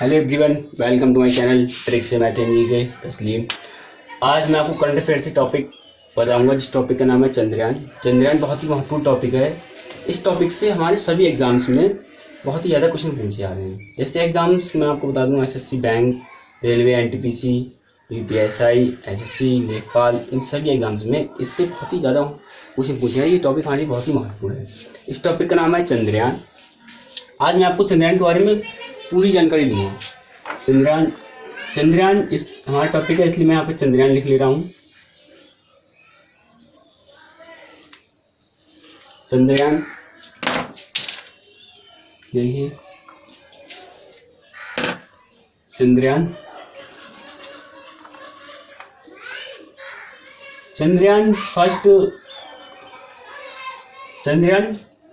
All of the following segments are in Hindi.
Hello everyone, welcome to my channel trick से मैथ एंड जीके तस्लीम। आज मैं आपको करंट अफेयर से टॉपिक बताऊंगा, जिस टॉपिक का नाम है चंद्रयान। चंद्रयान बहुत ही महत्वपूर्ण टॉपिक है। इस टॉपिक से हमारे सभी एग्जाम्स में बहुत ही ज़्यादा क्वेश्चन पूछे जा रहे हैं। जैसे एग्जाम्स मैं आपको बता दूँ, SSC bank, railway, NTPC, UPSI, SSC, लेखपाल, इन सभी एग्जाम्स में इससे बहुत ही ज़्यादा क्वेश्चन पूछे हैं। ये टॉपिक हमारे लिए बहुत ही महत्वपूर्ण है। इस टॉपिक का नाम है चंद्रयान। आज मैं आपको चंद्रयान के बारे में पूरी जानकारी दूंगा। चंद्रयान इस हमारा टॉपिक है, इसलिए मैं यहाँ पे चंद्रयान लिख ले रहा हूँ। चंद्रयान देखिए, चंद्रयान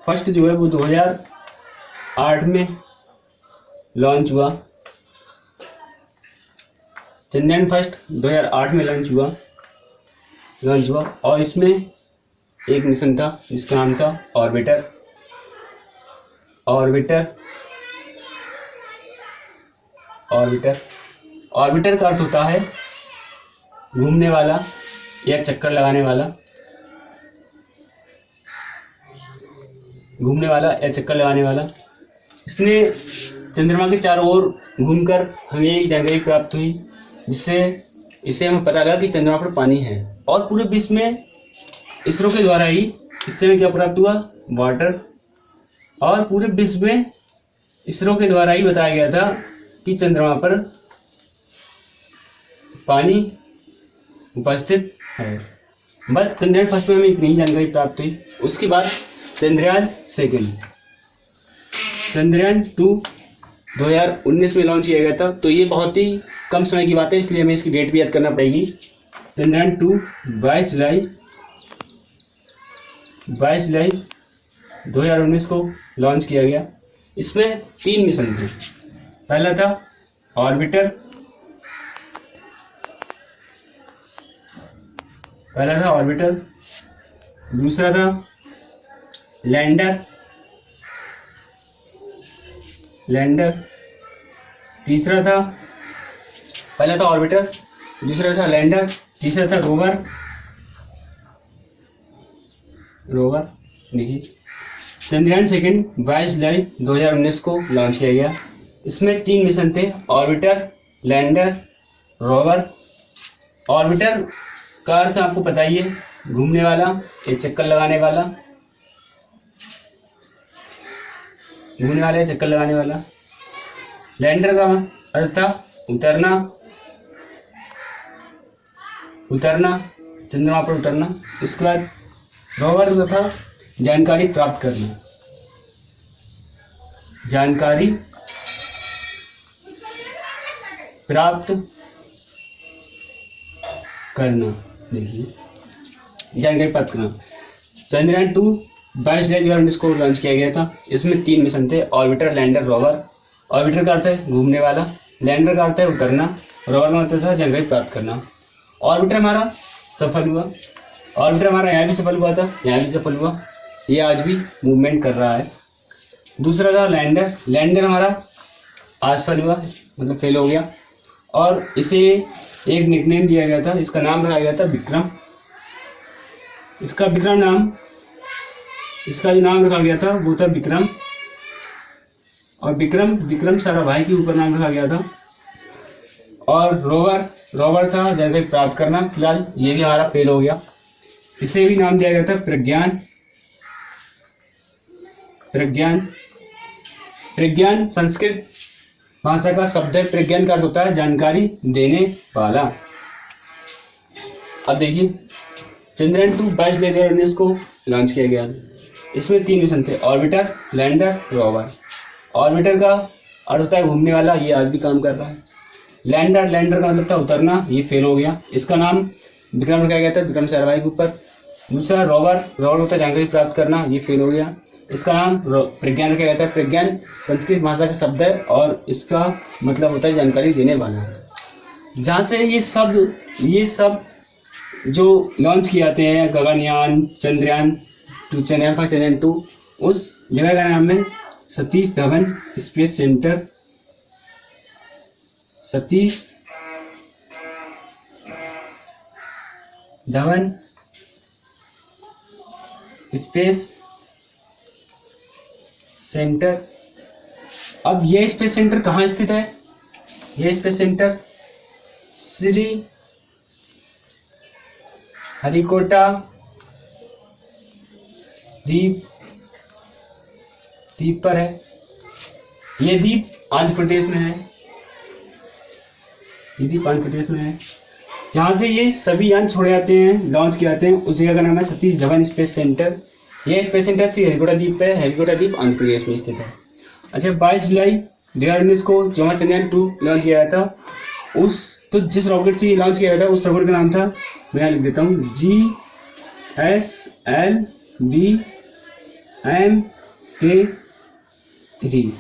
फर्स्ट जो है वो 2008 में लॉन्च हुआ। चंद्रयान फर्स्ट 2008 में लॉन्च हुआ और इसमें एक मिशन था जिसका नाम था ऑर्बिटर का अर्थ होता है घूमने वाला या चक्कर लगाने वाला। इसने चंद्रमा के चारों ओर घूमकर हमें एक जानकारी प्राप्त हुई, जिससे इससे हमें पता लगा कि चंद्रमा पर पानी है। और पूरे विश्व में इसरो के द्वारा ही इससे हमें क्या प्राप्त हुआ, वाटर। और पूरे विश्व में इसरो के द्वारा ही बताया गया था कि चंद्रमा पर पानी उपस्थित है। बस चंद्रयान फर्स्ट में हमें इतनी ही जानकारी प्राप्त हुई। उसके बाद चंद्रयान 2 2019 में लॉन्च किया गया था। तो ये बहुत ही कम समय की बात है, इसलिए हमें इसकी डेट भी याद करना पड़ेगी। चंद्रयान 2 22 जुलाई 2019 को लॉन्च किया गया। इसमें 3 मिशन थे। पहला था ऑर्बिटर, दूसरा था लैंडर, तीसरा था, पहला था ऑर्बिटर, दूसरा था लैंडर, तीसरा था रोवर। देखिए, चंद्रयान 22 जुलाई 2019 को लॉन्च किया गया। इसमें 3 मिशन थे, ऑर्बिटर, लैंडर, रोवर। ऑर्बिटर का अर्थ आपको पता ही है, घूमने वाला या चक्कर लगाने वाला। लैंडर का अर्थ था उतरना, चंद्रमा पर उतरना। उसके बाद रोवर का था जानकारी प्राप्त करना। देखिए, जानकारी प्राप्त करना। चंद्रयान 2 22 जुलाई 2019 को लॉन्च किया गया था। इसमें 3 मिशन थे, ऑर्बिटर, लैंडर, रोवर। ऑर्बिटर का अर्थ है घूमने वाला, लैंडर का अर्थ है उतरना, रोवर का अर्थ था जानकारी प्राप्त करना। ऑर्बिटर हमारा सफल हुआ। यहाँ भी सफल हुआ था, यहाँ भी सफल हुआ। ये आज भी मूवमेंट कर रहा है। दूसरा था लैंडर हमारा असफल हुआ, मतलब फेल हो गया। और इसे एक निकनेम दिया गया था, इसका नाम रखा गया था विक्रम। इसका जो नाम रखा गया था वो था विक्रम। और विक्रम साराभाई के ऊपर नाम रखा गया था। और रोवर था जानकारी प्राप्त करना। फिलहाल ये भी हमारा फेल हो गया। इसे भी नाम दिया गया था प्रज्ञान संस्कृत भाषा का शब्द है। प्रज्ञान का अर्थ होता है जानकारी देने वाला। अब देखिए, चंद्रयान 2 22 जुलाई 2019 को लॉन्च किया गया। इसमें 3 मिशन थे, ऑर्बिटर, लैंडर, रोवर। ऑर्बिटर का अर्थ होता है घूमने वाला, ये आज भी काम कर रहा है। लैंडर का मतलब था उतरना, ये फेल हो गया। इसका नाम विक्रम रखा गया था, विक्रम साराभाई के ऊपर। दूसरा रोवर होता है जानकारी प्राप्त करना, ये फेल हो गया। इसका नाम प्रज्ञान रखा गया था। प्रज्ञान संस्कृत भाषा का शब्द है और इसका मतलब होता है जानकारी देने वाला। जहाँ से ये सब जो लॉन्च किए जाते हैं, गगनयान, चंद्रयान 2, चंद्रयान 5, चंद्रयान 2, उस जगह का नाम है Satish Dhawan space centre Satish Dhawan space centre. अब ये स्पेस सेंटर कहाँ स्थित है? ये स्पेस सेंटर श्री हरिकोटा द्वीप पर है। ये द्वीप आंध्र प्रदेश में है। ये द्वीप आंध्र प्रदेश में है। जहाँ से ये सभी यान छोड़े जाते हैं, लॉन्च किए जाते हैं, उस जगह का नाम है सतीश धवन स्पेस सेंटर। ये स्पेस सेंटर श्री हरिकोटा द्वीप पे है। हरिकोटा द्वीप आंध्र प्रदेश में स्थित है। अच्छा, 22 जुलाई 2019 को जो चंद्रयान 2 लॉन्च किया गया था, तो जिस रॉकेट से लॉन्च किया गया था उस रॉकेट का नाम था, मैं यहाँ लिख देता हूँ, GSLV-MK3।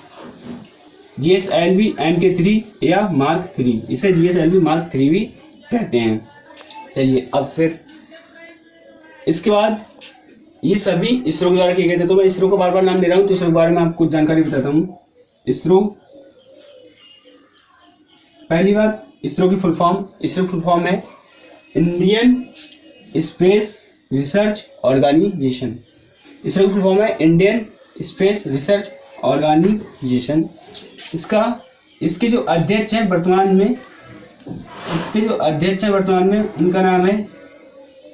GSLV-MK3 या मार्क 3, इसे GSLV मार्क 3 भी कहते हैं। चलिए, अब फिर इसके बाद ये सभी इसरो के द्वारा किए गए थे। तो मैं इसरो को बार बार नाम दे रहा हूँ, तो इसरो के बारे में आपको कुछ जानकारी बताता हूँ। इसरो, पहली बात, इसरो की फुल फॉर्म है Indian Space Research Organisation. ISRO की फुल फॉर्म है इंडियन स्पेस रिसर्च ऑर्गेनाइजेशन। इसके जो अध्यक्ष हैं वर्तमान में, उनका नाम है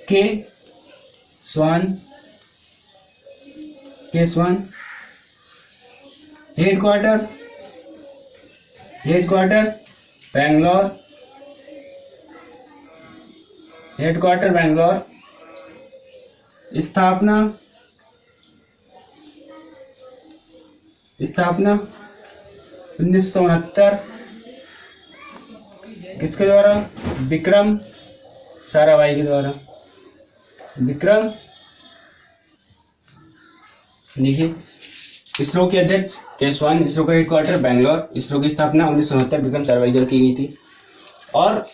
के स्वान। हेडक्वार्टर बैंगलोर। स्थापना 1969। किसके द्वारा? विक्रम साराभाई के द्वारा। देखिए, इसरो के अध्यक्ष केसवान, इसरो का हेडक्वार्टर बैंगलोर, इसरो की स्थापना 1969 विक्रम साराभाई द्वारा की गई थी। और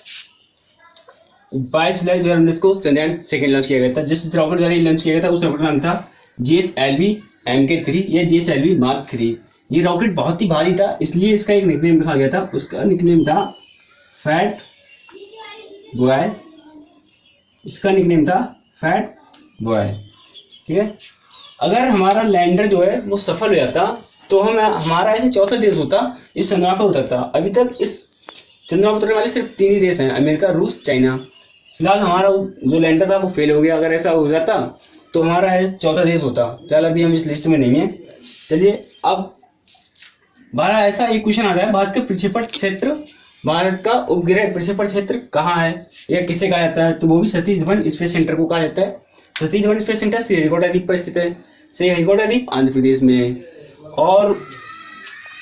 22 जुलाई 2019 को चंद्रयान 2 लॉन्च किया गया था। जिस रॉकेट द्वारा लॉन्च किया गया था उस रॉकेट का नाम था GSLV-MK3 या GSLV मार्क 3। ये रॉकेट बहुत ही भारी था, इसलिए इसका एक निकनेम रखा गया था। उसका निकनेम था फैट बॉय। ठीक है। अगर हमारा लैंडर जो है वो सफल हो जाता तो हमारा ऐसे चौथा देश होता इस चंद्रमा पर उतरता। अभी तक इस चंद्रमा पर उतरने वाले सिर्फ 3 ही देश हैं, अमेरिका, रूस, चाइना। फिलहाल हमारा जो लैंडर था वो फेल हो गया। अगर ऐसा हो जाता तो हमारा चौथा देश होता। फिलहाल अभी हम इस लिस्ट में नहीं है। चलिए, अब ऐसा एक क्वेश्चन आता है, भारत का उपग्रह प्रक्षेपण क्षेत्र कहाँ है या किसे कहा जाता है? तो वो भी सतीश धवन स्पेस सेंटर को कहा जाता है। सतीश धवन स्पेस सेंटर श्री हरिकोटा द्वीप पर स्थित है। श्री हरिकोटा द्वीप आंध्र प्रदेश में है। और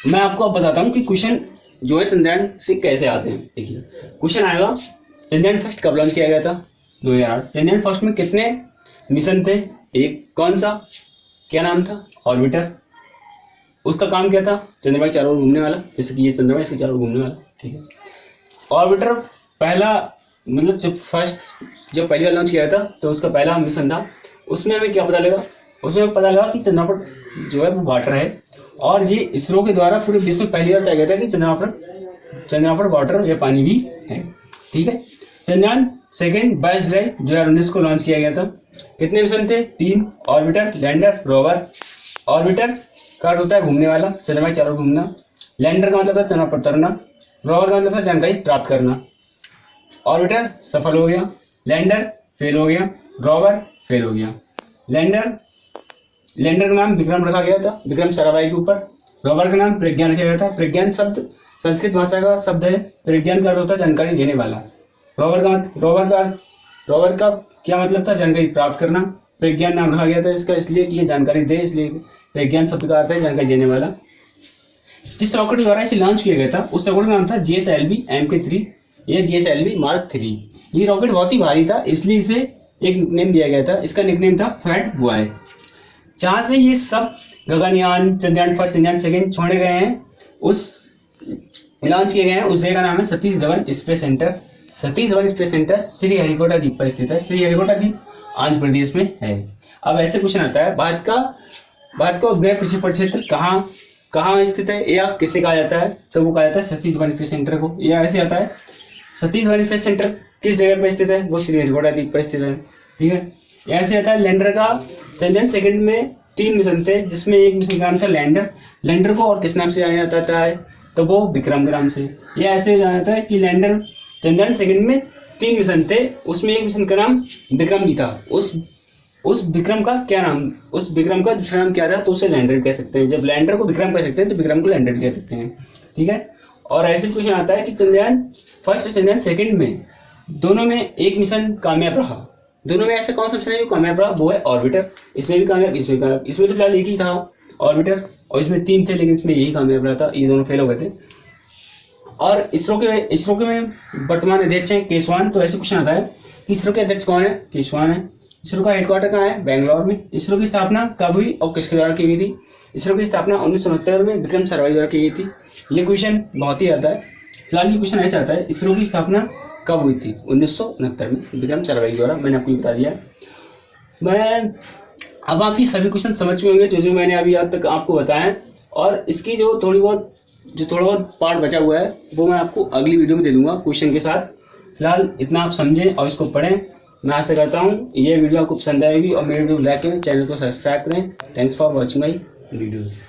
मैं आपको अब बताता हूँ कि क्वेश्चन जो है चंद्रयान से कैसे आते हैं। देखिए, क्वेश्चन आएगा, चंद्रयान फर्स्ट कब लॉन्च किया गया था? 2008। चंद्रयान फर्स्ट में कितने मिशन थे? एक कौन सा, क्या नाम था? ऑर्बिटर। उसका काम क्या था? चंद्रमा के चारों ओर घूमने वाला, जैसे कि ये चंद्रमा इसके चारों ओर घूमने वाला। ठीक है। ऑर्बिटर पहला, मतलब जब पहली बार लॉन्च किया था तो उसका पहला मिशन था। उसमें हमें क्या पता लगा? उसमें पता लगा कि चंद्रमा पर जो है वो वाटर है। और ये इसरो के द्वारा पूरे विश्व में पहली बार बताया गया था कि चंद्रमा पर वाटर या पानी भी है। ठीक है। चंद्रयान 2 22 जुलाई 2019 को लॉन्च किया गया था। कितने मिशन थे? 3। Orbiter, lander, rover. ऑर्बिटर का अर्थ होता है घूमने वाला, चंद्रमा के चारों ओर घूमना। लैंडर का मतलब था चंद्रमा पर उतरना। रोवर का मतलब था जानकारी प्राप्त करना। ऑर्बिटर सफल हो गया, लैंडर फेल हो गया, रोवर फेल हो गया। लैंडर का नाम विक्रम रखा गया था, विक्रम साराभाई के ऊपर। रोवर का नाम प्रज्ञान रखा गया था। प्रज्ञान शब्द संस्कृत भाषा का शब्द है। प्रज्ञान का अर्थ होता है जानकारी देने वाला। रोवर का क्या मतलब था? जानकारी प्राप्त करना। प्रज्ञान नाम रखा गया था इसका इसलिए कि ये जानकारी दे, इसलिए प्रज्ञान शब्द का अर्थ है जानकारी देने वाला। जिस रॉकेट द्वारा इसे लॉन्च किया गया था उस रॉकेट का नाम था GSLV-MK3 या GSLV मार्क 3। ये रॉकेट बहुत ही भारी था, इसलिए इसे एक निकनेम दिया गया था। इसका निकनेम था फैट बॉय। जहां से ये सब गगनयान, चंद्रयान फर्स्ट, चंद्रयान सेकंड छोड़े गए हैं, उस लॉन्च किए गए हैं, उस जगह का नाम है Satish Dhawan space centre. Satish Dhawan space centre Shri Harikota द्वीप पर स्थित है। श्री हरिकोटा द्वीप आंध्र प्रदेश में है। अब ऐसे क्वेश्चन आता है, भारत का उपग्रह प्रक्षेपण क्षेत्र कहाँ कहाँ स्थित है या किसे कहा जाता है, तो वो कहा जाता है सतीश धवन स्पेस सेंटर को। या ऐसे आता है सतीश धवन स्पेस सेंटर किस जगह पर स्थित है, वो श्रीहरिकोटा द्वीप पर स्थित है। ठीक है, ऐसे आता है लैंडर का चंद्रयान सेकंड में 3 मिशन थे, जिसमें एक मिशन का नाम था लैंडर। लैंडर को और किस नाम से जाना जाता है, तो वो विक्रम के नाम से। या ऐसे जाना जाता है कि लैंडर चंद्रयान सेकंड में 3 मिशन थे, उसमें एक मिशन का नाम विक्रम भी था। उस विक्रम का क्या नाम, उस विक्रम का दूसरा नाम क्या था, तो उसे लैंडर कह सकते हैं। जब लैंडर को विक्रम कह सकते हैं तो विक्रम को लैंडर कह सकते हैं। ठीक है, और ऐसे क्वेश्चन आता है कि चंद्रयान फर्स्ट और चंद्रयान सेकंड में दोनों में एक मिशन कामयाब रहा। दोनों में ऐसा कौन सा मिशन है जो कामयाब रहा, वो है ऑर्बिटर। इसमें भी कामयाब, इसमें भी कामयाब। इसमें तो फिलहाल एक ही था ऑर्बिटर, और इसमें 3 थे, लेकिन इसमें यही कामयाब रहा था, ये दोनों फेल हो गए थे। और इसरो के में वर्तमान अध्यक्ष हैं के स्वान। तो ऐसे क्वेश्चन आता है कि इसरो के अध्यक्ष कौन है, के स्वान है। इसरो का हेडक्वार्टर कहाँ है, बेंगलोर में। इसरो की स्थापना कब हुई और किसके द्वारा की गई थी, इसरो की स्थापना 1969 में विक्रम साराभाई द्वारा की गई थी। ये क्वेश्चन बहुत ही आता है। फिलहाल ये क्वेश्चन ऐसा आता है, इसरो की स्थापना कब हुई थी, 1969 में विक्रम साराभाई द्वारा। मैंने आपको बता दिया। मैं अब आप ये सभी क्वेश्चन समझ चुके होंगे जो मैंने अभी आज तक आपको बताया, और इसकी जो थोड़ा बहुत पार्ट बचा हुआ है वो मैं आपको अगली वीडियो में दे दूंगा क्वेश्चन के साथ। फिलहाल इतना आप समझें और इसको पढ़ें। मैं आशा करता हूँ ये वीडियो आपको पसंद आएगी, और मेरे वीडियो लाइक करें, चैनल को सब्सक्राइब करें। Thanks for watching my videos.